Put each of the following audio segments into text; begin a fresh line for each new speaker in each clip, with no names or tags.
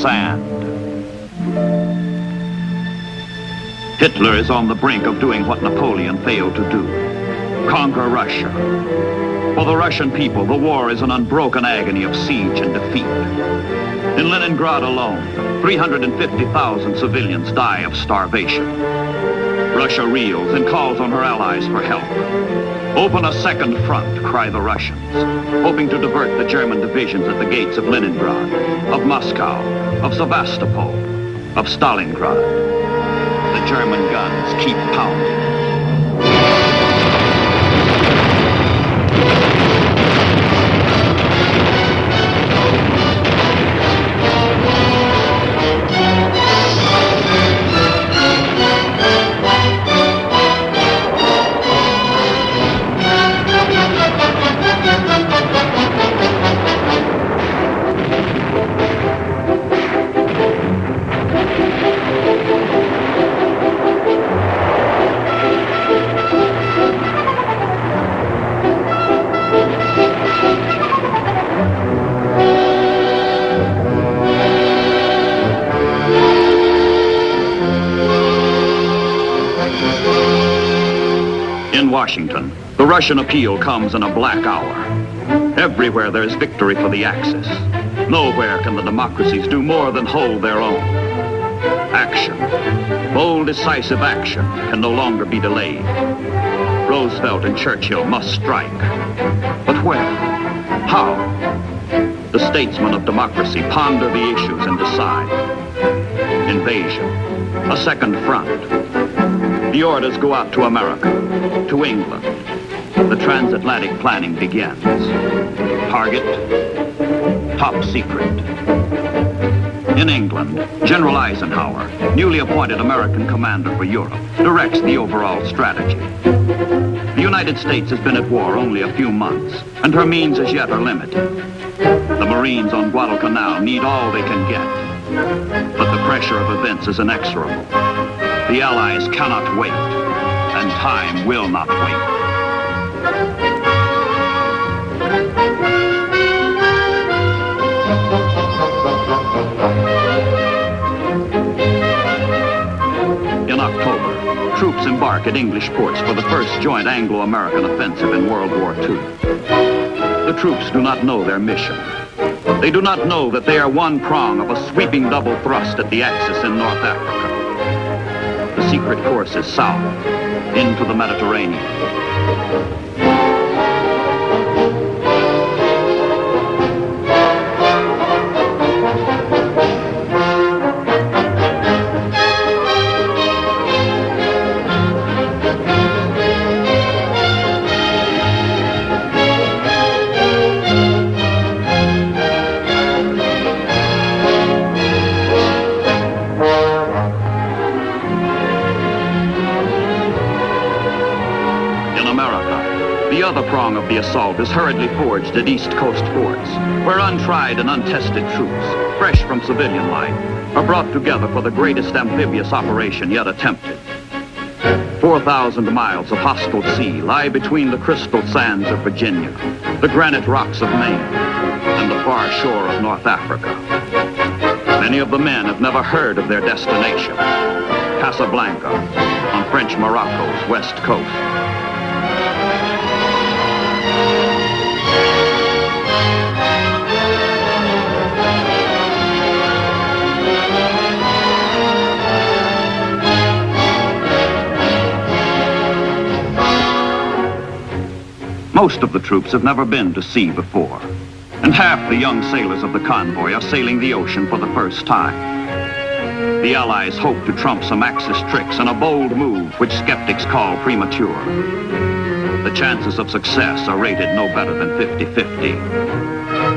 sand. Hitler is on the brink of doing what Napoleon failed to do: conquer Russia. For the Russian people, the war is an unbroken agony of siege and defeat. In Leningrad alone, 350,000 civilians die of starvation. Russia reels and calls on her allies for help. Open a second front, cry the Russians, hoping to divert the German divisions at the gates of Leningrad, of Moscow, of Sevastopol, of Stalingrad. The German guns keep pounding. In Washington, the Russian appeal comes in a black hour. Everywhere there is victory for the Axis. Nowhere can the democracies do more than hold their own. Action, bold, decisive action, can no longer be delayed. Roosevelt and Churchill must strike. But where? How? The statesmen of democracy ponder the issues and decide. Invasion, a second front. The orders go out to America, to England. The transatlantic planning begins. Target, top secret. In England, General Eisenhower, newly appointed American commander for Europe, directs the overall strategy. The United States has been at war only a few months, and her means as yet are limited. The Marines on Guadalcanal need all they can get. But the pressure of events is inexorable. The Allies cannot wait, and time will not wait. In October, troops embark at English ports for the first joint Anglo-American offensive in World War II. The troops do not know their mission. They do not know that they are one prong of a sweeping double thrust at the Axis in North Africa. The secret course is south, into the Mediterranean. The other prong of the assault is hurriedly forged at East Coast forts, where untried and untested troops, fresh from civilian life, are brought together for the greatest amphibious operation yet attempted. 4,000 miles of hostile sea lie between the crystal sands of Virginia, the granite rocks of Maine, and the far shore of North Africa. Many of the men have never heard of their destination, Casablanca, on French Morocco's west coast. Most of the troops have never been to sea before, and half the young sailors of the convoy are sailing the ocean for the first time. The Allies hope to trump some Axis tricks in a bold move which skeptics call premature. The chances of success are rated no better than 50-50.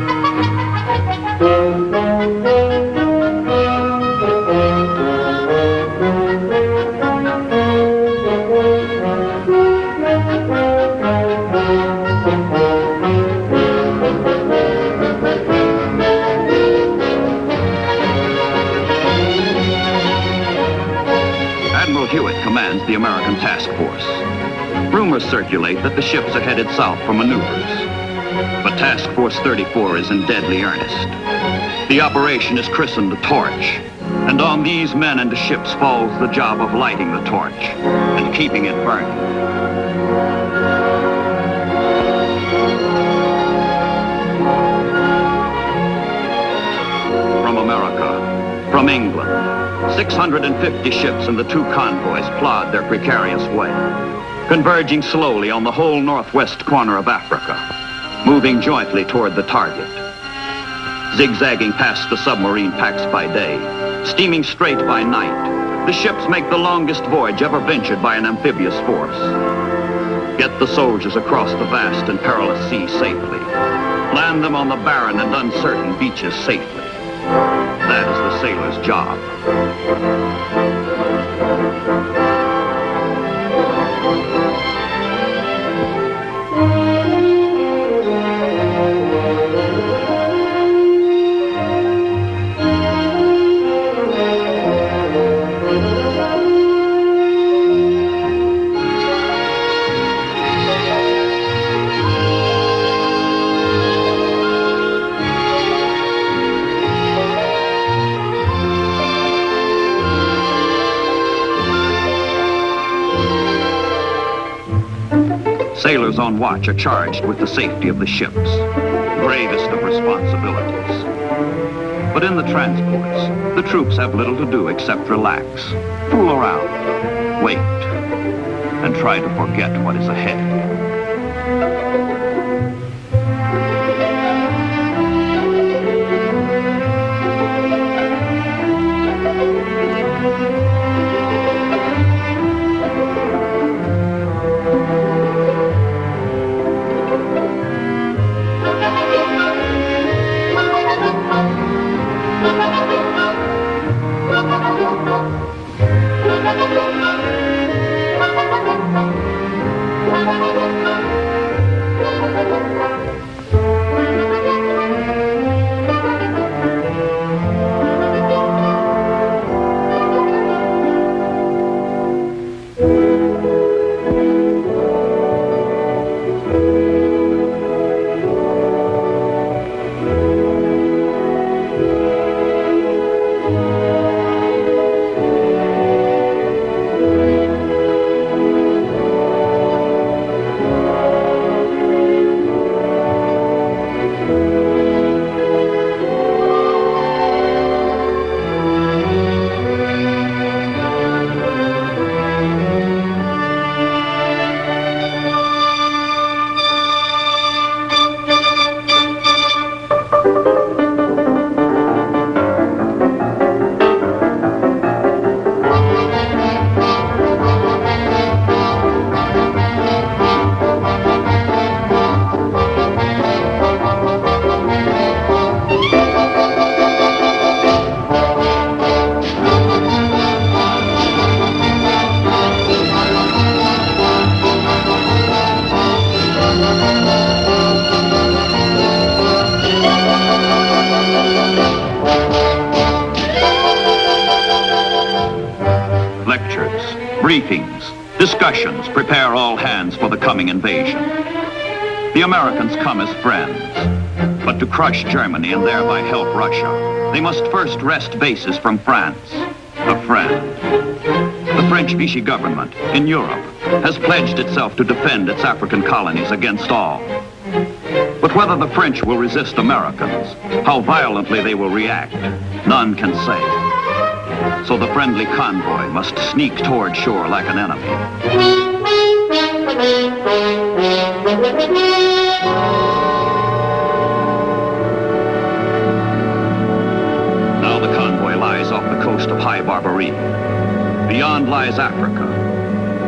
Admiral Hewitt commands the American task force. Rumors circulate that the ships are headed south for maneuvers. But Task Force 34 is in deadly earnest. The operation is christened the Torch, and on these men and the ships falls the job of lighting the torch and keeping it burning. From America, from England, 650 ships and the 2 convoys plod their precarious way, converging slowly on the whole northwest corner of Africa, moving jointly toward the target. Zigzagging past the submarine packs by day, steaming straight by night, the ships make the longest voyage ever ventured by an amphibious force. Get the soldiers across the vast and perilous sea safely. Land them on the barren and uncertain beaches safely. That is the sailor's job. Sailors on watch are charged with the safety of the ships, gravest of responsibilities. But in the transports, the troops have little to do except relax, fool around, wait, and try to forget what is ahead. Briefings, discussions prepare all hands for the coming invasion. The Americans come as friends, but to crush Germany and thereby help Russia, they must first wrest bases from France, a friend. The French Vichy government in Europe has pledged itself to defend its African colonies against all. But whether the French will resist Americans, how violently they will react, none can say. So the friendly convoy must sneak toward shore like an enemy. Now the convoy lies off the coast of High Barbary. Beyond lies Africa.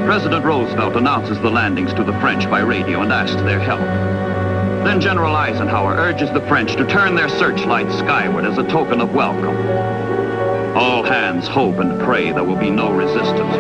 President Roosevelt announces the landings to the French by radio and asks their help. Then General Eisenhower urges the French to turn their searchlights skyward as a token of welcome. All hands hope and pray there will be no resistance.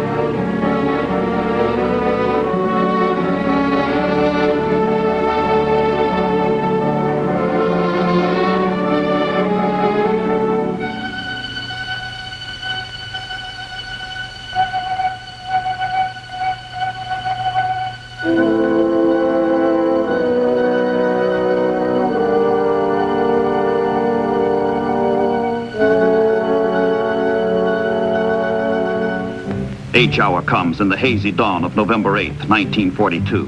H hour comes in the hazy dawn of November 8th, 1942.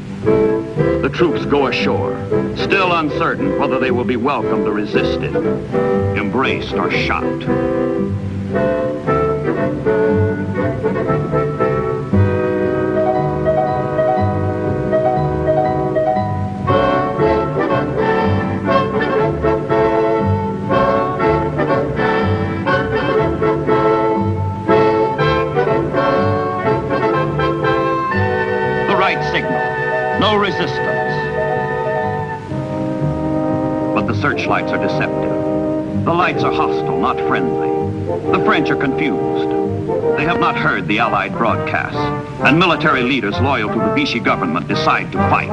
The troops go ashore, still uncertain whether they will be welcomed or resisted, embraced or shot. No resistance. But the searchlights are deceptive. The lights are hostile, not friendly. The French are confused. They have not heard the Allied broadcasts, and military leaders loyal to the Vichy government decide to fight.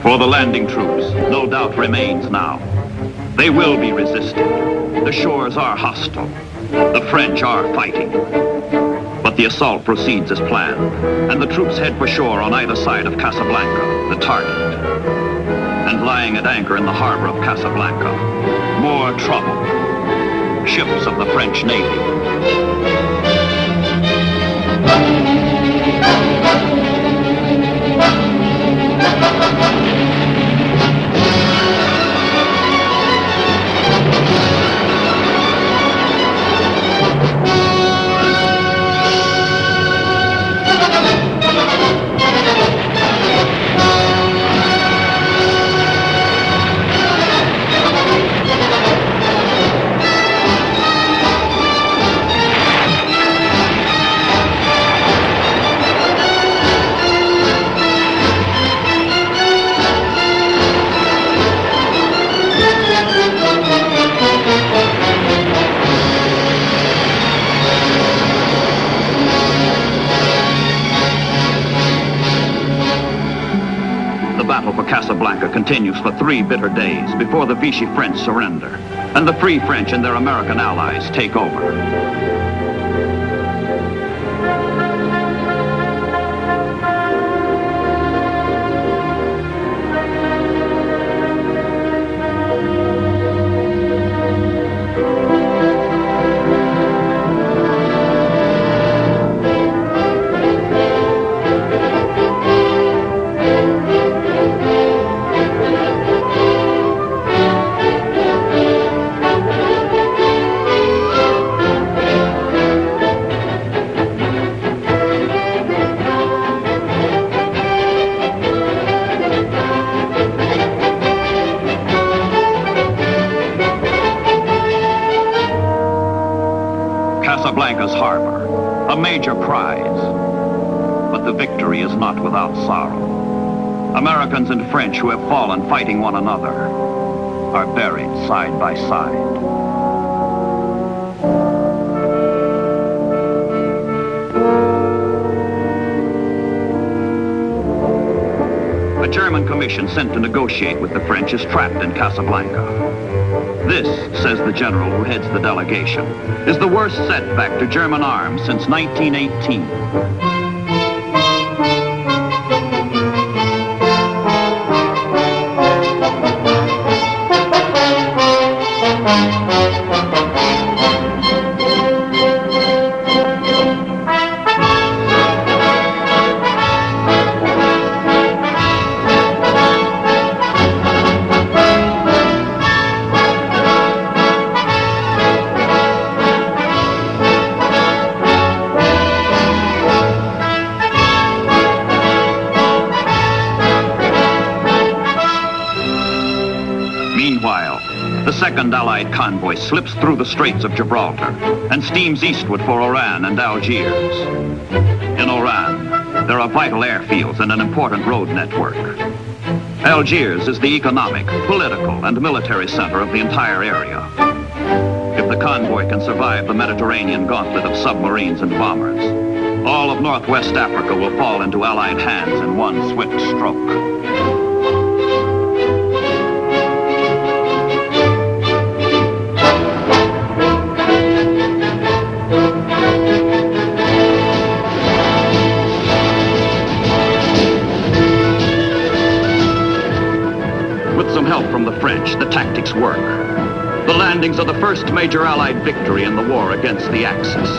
For the landing troops, no doubt remains now. They will be resisted. The shores are hostile. The French are fighting. But the assault proceeds as planned, and the troops head for shore on either side of Casablanca, the target. And lying at anchor in the harbor of Casablanca, more trouble. Ships of the French Navy. The battle for Casablanca continues for 3 bitter days before the Vichy French surrender, and the Free French and their American allies take over. Casablanca's harbor, a major prize. But the victory is not without sorrow. Americans and French who have fallen fighting one another are buried side by side. A German commission sent to negotiate with the French is trapped in Casablanca. This, says the general who heads the delegation, is the worst setback to German arms since 1918. Meanwhile, the second Allied convoy slips through the Straits of Gibraltar and steams eastward for Oran and Algiers. In Oran, there are vital airfields and an important road network. Algiers is the economic, political, and military center of the entire area. If the convoy can survive the Mediterranean gauntlet of submarines and bombers, all of Northwest Africa will fall into Allied hands in one swift stroke. With some help from the French, the tactics work. The landings are the first major Allied victory in the war against the Axis.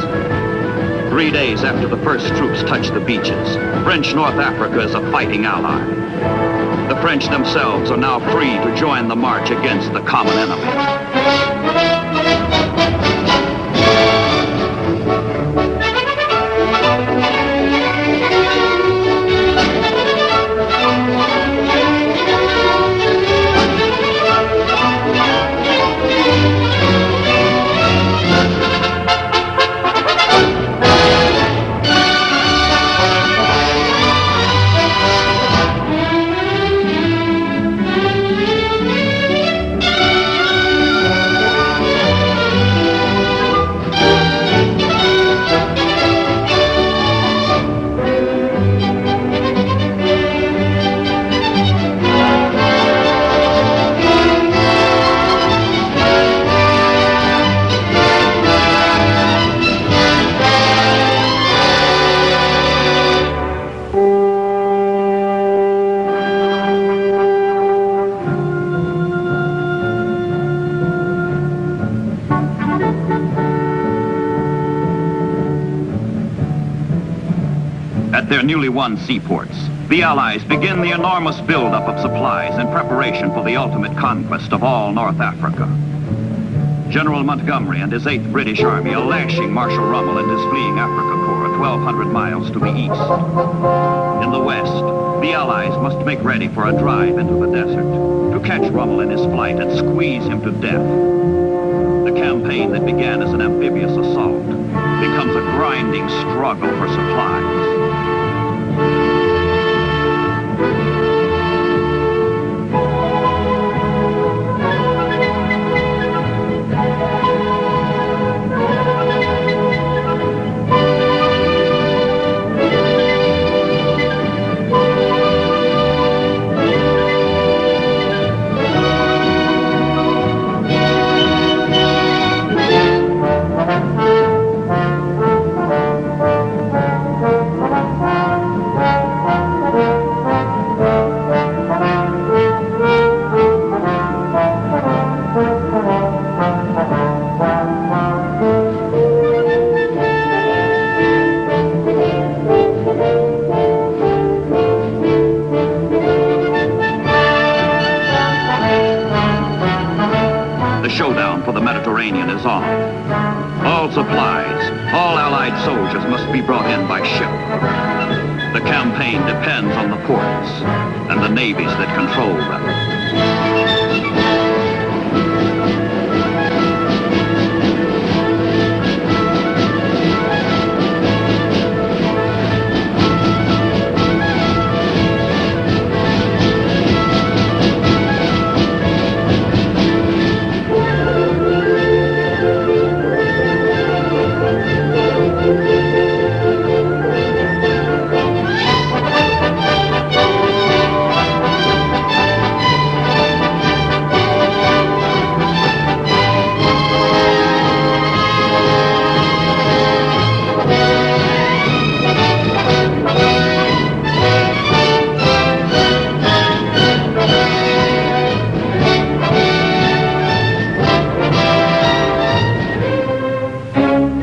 3 days after the first troops touch the beaches, French North Africa is a fighting ally. The French themselves are now free to join the march against the common enemy. At their newly won seaports, the Allies begin the enormous buildup of supplies in preparation for the ultimate conquest of all North Africa. General Montgomery and his 8th British Army are lashing Marshal Rommel and his fleeing Africa Corps 1,200 miles to the east. In the west, the Allies must make ready for a drive into the desert, to catch Rommel in his flight and squeeze him to death. The campaign that began as an amphibious assault becomes a grinding struggle for supplies. Showdown for the Mediterranean is on. All supplies, all Allied soldiers must be brought in by ship. The campaign depends on the ports and the navies that control them.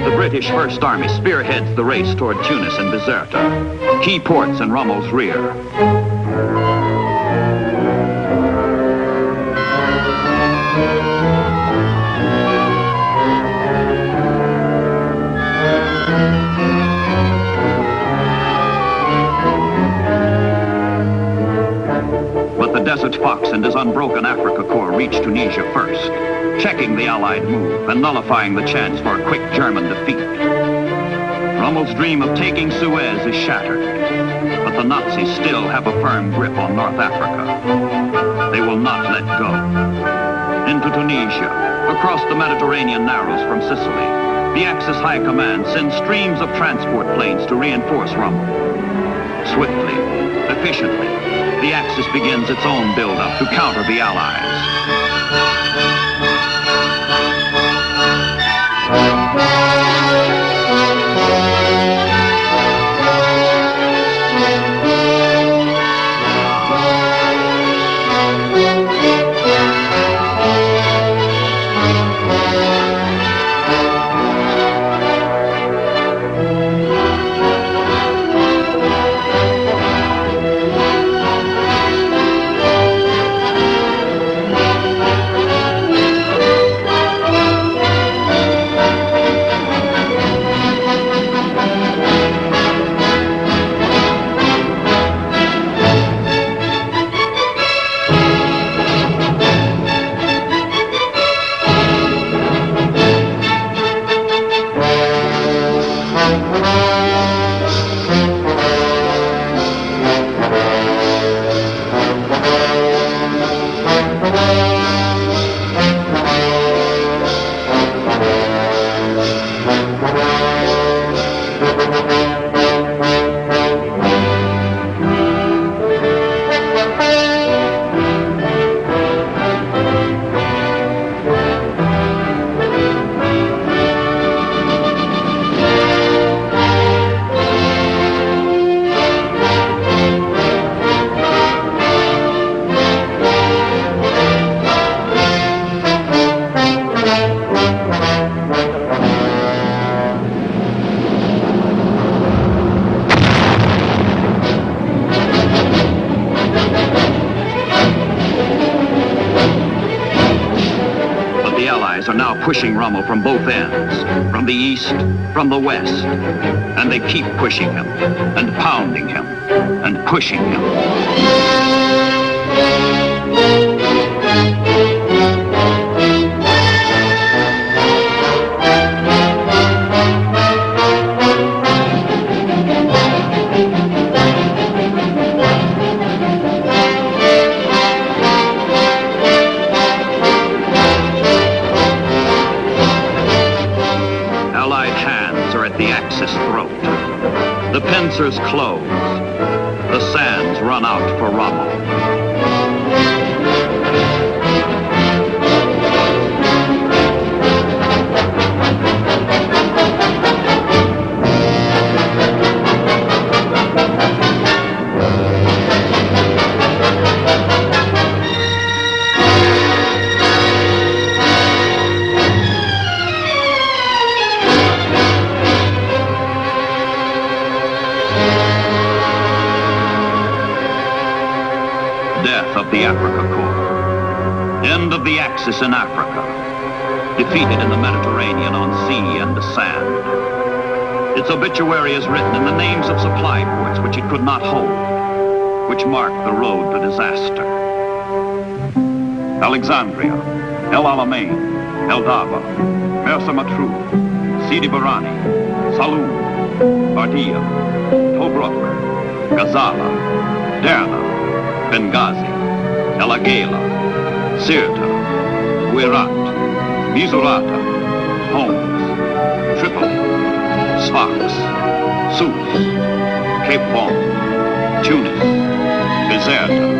The British First Army spearheads the race toward Tunis and Bizerta, key ports in Rommel's rear. But the Desert Fox and his unbroken Africa Corps reach Tunisia first, checking the Allied move and nullifying the chance for a quick German defeat. Rommel's dream of taking Suez is shattered, but the Nazis still have a firm grip on North Africa. They will not let go. Into Tunisia, across the Mediterranean narrows from Sicily, the Axis High Command sends streams of transport planes to reinforce Rommel. Swiftly, efficiently, the Axis begins its own build-up to counter the Allies. Are now pushing Rommel from both ends, from the east, from the west, and they keep pushing him, and pounding him, and pushing him. The Axis throat. The pincers close. The sands run out for Rommel. Death of the Africa Corps. End of the Axis in Africa. Defeated in the Mediterranean on sea and sand. Its obituary is written in the names of supply ports which it could not hold, which marked the road to disaster. Alexandria, El Alamein, El Daba, Mersa Matruh, Sidi Barrani, Saloum, Bardia, Tobruk, Gazala, Derna, Benghazi, El Agheila, Sirte, Guerat, Misurata, Homs, Tripoli, Sfax, Sousse, Cape Bon, Tunis, Bizerta.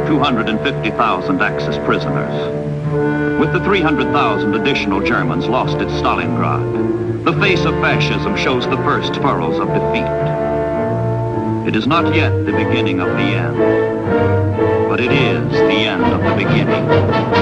250,000 Axis prisoners. With the 300,000 additional Germans lost at Stalingrad, the face of fascism shows the first furrows of defeat. It is not yet the beginning of the end, but it is the end of the beginning.